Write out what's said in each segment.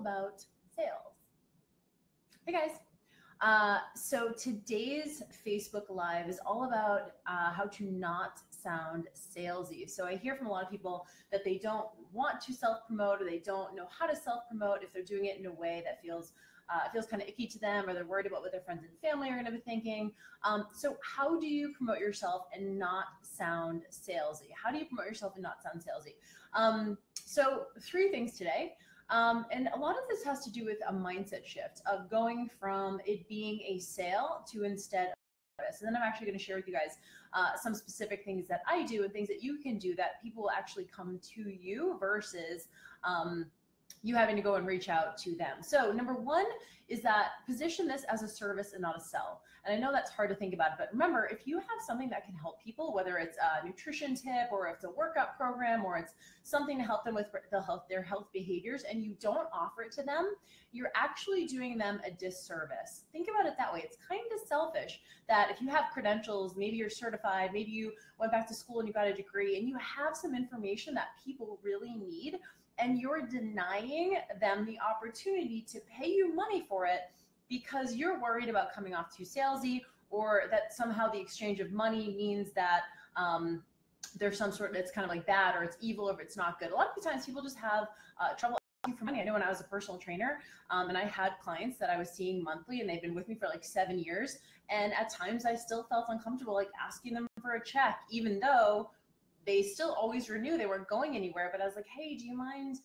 about sales. Hey guys. So today's Facebook Live is all about how to not sound salesy. So I hear from a lot of people that they don't want to self-promote, or they don't know how to self-promote if they're doing it in a way that feels kind of icky to them, or they're worried about what their friends and family are going to be thinking. So how do you promote yourself and not sound salesy? How do you promote yourself and not sound salesy? So 3 things today. And a lot of this has to do with a mindset shift of going from it being a sale to instead a service. And then I'm actually going to share with you guys some specific things that I do and things that you can do that people will actually come to you versus you having to go and reach out to them. So number 1 is that position this as a service and not a sell. And I know that's hard to think about, but remember, if you have something that can help people, whether it's a nutrition tip or if it's a workout program or it's something to help them with their health behaviors, and you don't offer it to them, you're actually doing them a disservice. Think about it that way. It's kind of selfish that if you have credentials, maybe you're certified, maybe you went back to school and you got a degree, and you have some information that people really need, and you're denying them the opportunity to pay you money for it because you're worried about coming off too salesy, or that somehow the exchange of money means that there's some sort of, it's kind of like bad, or it's evil, or it's not good. A lot of times people just have trouble asking for money. I know when I was a personal trainer and I had clients that I was seeing monthly, and they've been with me for like 7 years, and at times I still felt uncomfortable like asking them for a check, even though they still always renew. They weren't going anywhere, but I was like, hey, do you mind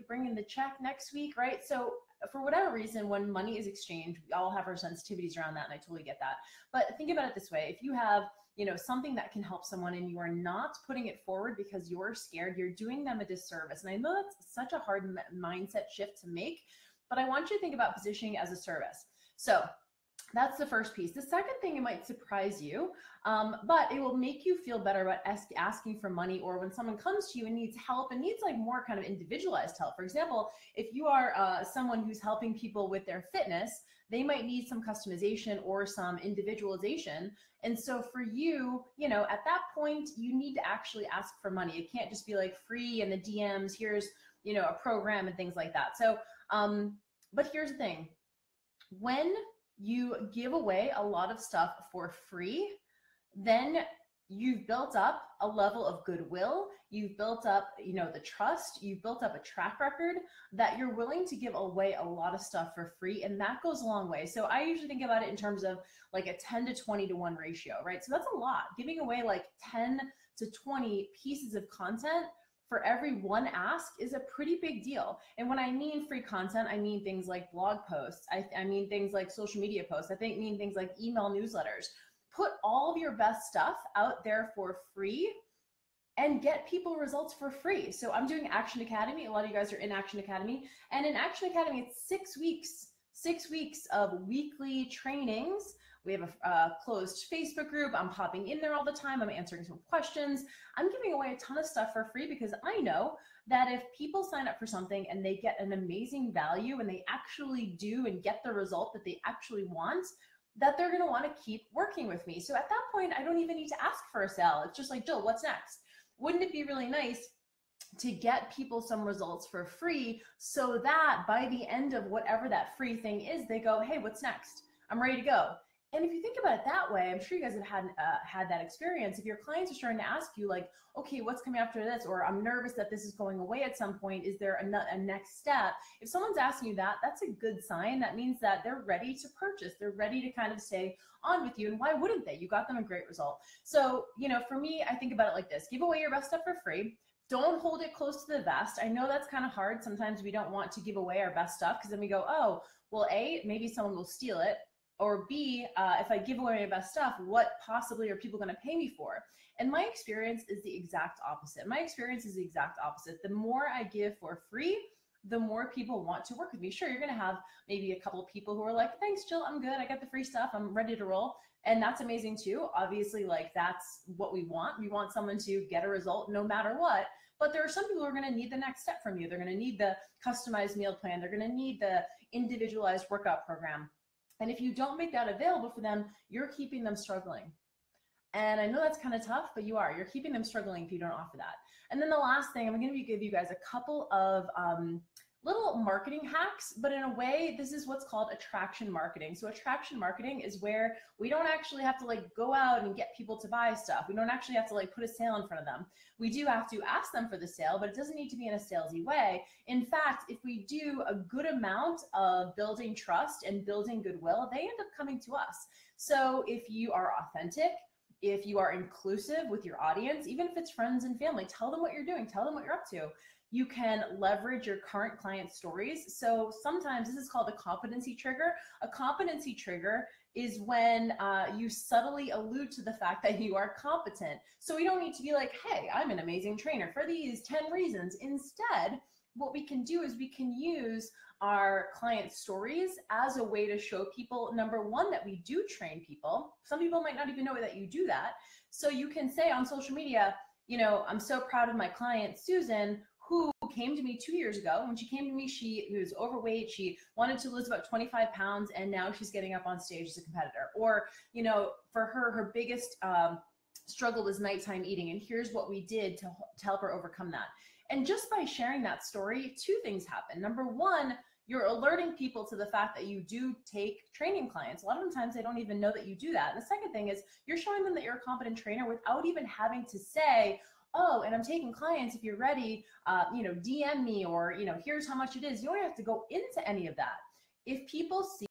bringing the check next week, right? So for whatever reason, when money is exchanged, we all have our sensitivities around that, and I totally get that. But think about it this way. If you have, something that can help someone and you are not putting it forward because you're scared, you're doing them a disservice. And I know that's such a hard mindset shift to make, but I want you to think about positioning as a service. So that's the first piece. The second thing, it might surprise you, but it will make you feel better about asking for money, or when someone comes to you and needs help and needs like more kind of individualized help. For example, if you are someone who's helping people with their fitness, they might need some customization or some individualization. And so for you, at that point, you need to actually ask for money. It can't just be like free in the DMs, here's, a program and things like that. So, but here's the thing. When you give away a lot of stuff for free, then you've built up a level of goodwill. You've built up, the trust. You've built up a track record that you're willing to give away a lot of stuff for free. And that goes a long way. So I usually think about it in terms of like a 10 to 20 to 1 ratio, right? So that's a lot. Giving away like 10 to 20 pieces of content for every 1 ask is a pretty big deal. And when I mean free content, I mean things like blog posts. I mean things like social media posts. I mean things like email newsletters. Put all of your best stuff out there for free and get people results for free. So I'm doing Action Academy. A lot of you guys are in Action Academy. And in Action Academy, it's 6 weeks of weekly trainings. We have a closed Facebook group. I'm popping in there all the time. I'm answering some questions. I'm giving away a ton of stuff for free because I know that if people sign up for something and they get an amazing value and they actually do and get the result that they actually want, that they're going to want to keep working with me. So at that point, I don't even need to ask for a sale. It's just like, Jill, what's next? Wouldn't it be really nice to get people some results for free so that by the end of whatever that free thing is, they go, hey, what's next? I'm ready to go. And if you think about it that way, I'm sure you guys have had that experience. If your clients are starting to ask you like, okay, what's coming after this? Or I'm nervous that this is going away at some point. Is there a next step? If someone's asking you that, that's a good sign. That means that they're ready to purchase. They're ready to kind of stay on with you. And why wouldn't they? You got them a great result. So, for me, I think about it like this. Give away your best stuff for free. Don't hold it close to the vest. I know that's kind of hard. Sometimes we don't want to give away our best stuff because then we go, oh, well, A, maybe someone will steal it. Or B, if I give away my best stuff, what possibly are people going to pay me for? And my experience is the exact opposite. The more I give for free, the more people want to work with me. Sure, you're going to have maybe a couple of people who are like, thanks, Jill, I'm good. I got the free stuff. I'm ready to roll. And that's amazing too. Obviously, like that's what we want. We want someone to get a result no matter what. But there are some people who are going to need the next step from you. They're going to need the customized meal plan. They're going to need the individualized workout program. And if you don't make that available for them, you're keeping them struggling. And I know that's kind of tough, but you're keeping them struggling if you don't offer that. And then the last thing, I'm going to give you guys a couple of little marketing hacks, but in a way, this is what's called attraction marketing. So attraction marketing is where we don't actually have to like go out and get people to buy stuff. We don't actually have to like put a sale in front of them. We do have to ask them for the sale, but it doesn't need to be in a salesy way. In fact, if we do a good amount of building trust and building goodwill, they end up coming to us. So if you are authentic, if you are inclusive with your audience, even if it's friends and family, tell them what you're doing, tell them what you're up to. You can leverage your current client stories. So sometimes this is called a competency trigger. A competency trigger is when you subtly allude to the fact that you are competent. So we don't need to be like, hey, I'm an amazing trainer for these 10 reasons. Instead, what we can do is we can use our client stories as a way to show people, number one, that we do train people. Some people might not even know that you do that. So you can say on social media, you know, I'm so proud of my client, Susan, who came to me 2 years ago. When she came to me, she was overweight. She wanted to lose about 25 pounds, and now she's getting up on stage as a competitor. Or, you know, for her, her biggest struggle was nighttime eating, and here's what we did to help her overcome that. And just by sharing that story, two things happen. Number one, you're alerting people to the fact that you do take training clients. A lot of the times they don't even know that you do that. And the second thing is you're showing them that you're a competent trainer without even having to say, oh, and I'm taking clients. If you're ready, you know, DM me, or, you know, here's how much it is. You don't have to go into any of that. If people see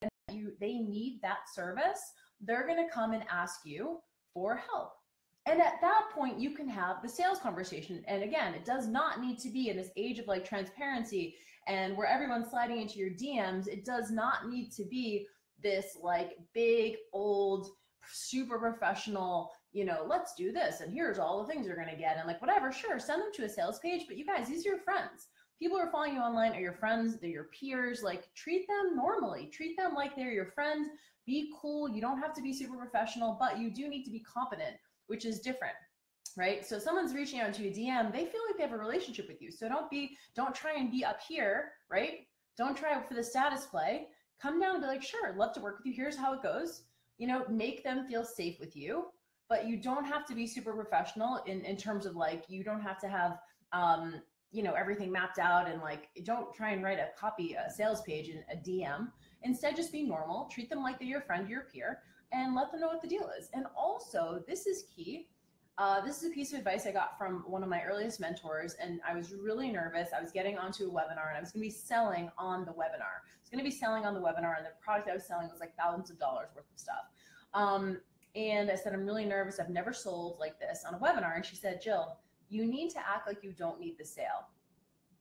that they need that service, they're going to come and ask you for help. And at that point, you can have the sales conversation. And again, it does not need to be in this age of like transparency and where everyone's sliding into your DMs. It does not need to be this like big, old, super professional, you know, let's do this, and here's all the things you're going to get, and like whatever. Sure, send them to a sales page, but you guys, these are your friends. People who are following you online are your friends, they're your peers. Like, treat them normally, treat them like they're your friends. Be cool. You don't have to be super professional, but you do need to be competent, which is different, right? So someone's reaching out to you a DM, they feel like they have a relationship with you. So don't try and be up here, right? Don't try for the status play. Come down and be like, sure, I'd love to work with you. Here's how it goes. You know, make them feel safe with you, but you don't have to be super professional in terms of like, you don't have to have, you know, everything mapped out, and like, don't try and write a sales page in a DM. Instead, just be normal, treat them like they're your friend, your peer, and let them know what the deal is. And also, this is key. This is a piece of advice I got from one of my earliest mentors, and I was really nervous. I was getting onto a webinar, and I was going to be selling on the webinar. And the product I was selling was like thousands of dollars worth of stuff. And I said, I'm really nervous. I've never sold like this on a webinar. And she said, Jill, you need to act like you don't need the sale.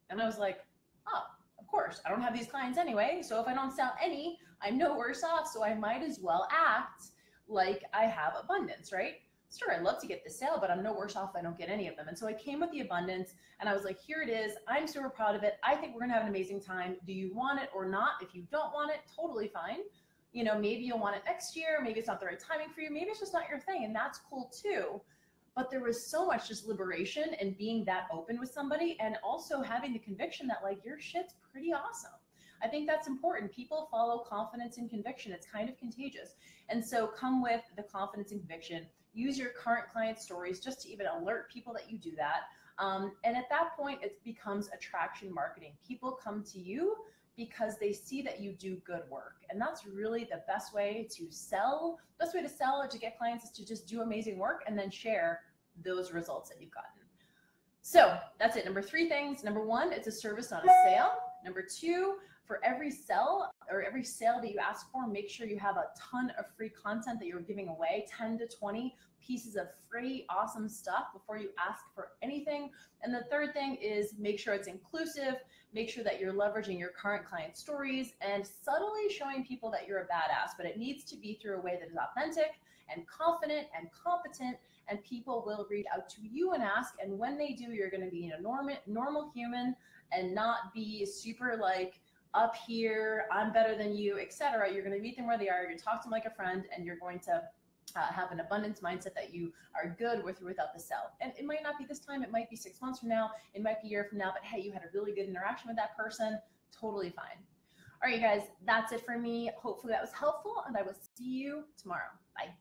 And I was like, oh, of course, I don't have these clients anyway. So if I don't sell any, I'm no worse off. So I might as well act like I have abundance, right? Sure, I'd love to get the sale, but I'm no worse off if I don't get any of them. And so I came with the abundance, and I was like, here it is. I'm super proud of it. I think we're gonna have an amazing time. Do you want it or not? If you don't want it, totally fine. You know, maybe you'll want it next year. Maybe it's not the right timing for you. Maybe it's just not your thing, and that's cool too. But there was so much just liberation in being that open with somebody, and also having the conviction that like, your shit's pretty awesome. I think that's important. People follow confidence and conviction. It's kind of contagious. And so come with the confidence and conviction. Use your current client stories just to even alert people that you do that. And at that point, it becomes attraction marketing. People come to you because they see that you do good work. And that's really the best way to sell. Best way to sell or to get clients is to just do amazing work and then share those results that you've gotten. So that's it. Number 3 things. Number 1, it's a service, not a sale. Number 2, for every sell or every sale that you ask for, make sure you have a ton of free content that you're giving away, 10 to 20 pieces of free, awesome stuff before you ask for anything. And the third thing is make sure it's inclusive, make sure that you're leveraging your current client stories and subtly showing people that you're a badass, but it needs to be through a way that is authentic and confident and competent, and people will reach out to you and ask. And when they do, you're going to be a normal human and not be super like, up here, I'm better than you, etc. You're going to meet them where they are. You're going to talk to them like a friend, and you're going to have an abundance mindset that you are good with or without the sell. And it might not be this time. It might be 6 months from now. It might be a year from now. But hey, you had a really good interaction with that person. Totally fine. All right, you guys, that's it for me. Hopefully that was helpful, and I will see you tomorrow. Bye.